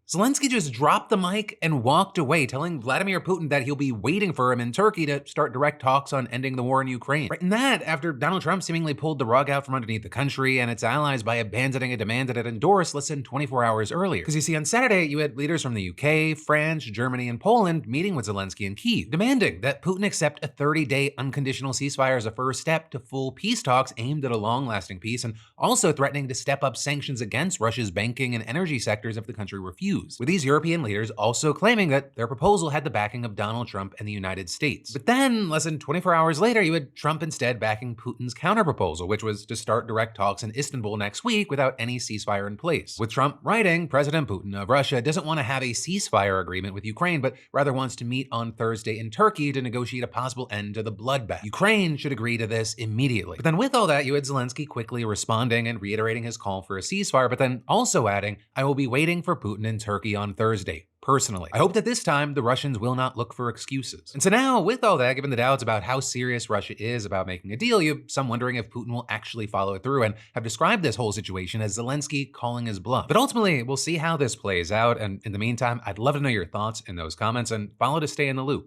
Zelensky just dropped the mic and walked away, telling Vladimir Putin that he'll be waiting for him in Turkey to start direct talks on ending the war in Ukraine. Right, and that after Donald Trump seemingly pulled the rug out from underneath the country and its allies by abandoning a demand that it endorsed less than 24 hours earlier. Because you see, on Saturday, you had leaders from the UK, France, Germany, and Poland meeting with Zelensky in Kyiv, demanding that Putin accept a 30-day unconditional ceasefire as a first step to full peace talks aimed at a long-lasting peace, and also threatening to step up sanctions against Russia's banking and energy sectors if the country refused. With these European leaders also claiming that their proposal had the backing of Donald Trump and the United States. But then, less than 24 hours later, you had Trump instead backing Putin's counterproposal, which was to start direct talks in Istanbul next week without any ceasefire in place. With Trump writing, President Putin of Russia doesn't want to have a ceasefire agreement with Ukraine, but rather wants to meet on Thursday in Turkey to negotiate a possible end to the bloodbath. Ukraine should agree to this immediately. But then with all that, you had Zelensky quickly responding and reiterating his call for a ceasefire, but then also adding, "I will be waiting for Putin in Turkey on Thursday. Personally, I hope that this time the Russians will not look for excuses." And so now, with all that, given the doubts about how serious Russia is about making a deal, you have some wondering if Putin will actually follow it through and have described this whole situation as Zelensky calling his bluff. But ultimately, we'll see how this plays out. And in the meantime, I'd love to know your thoughts in those comments and follow to stay in the loop.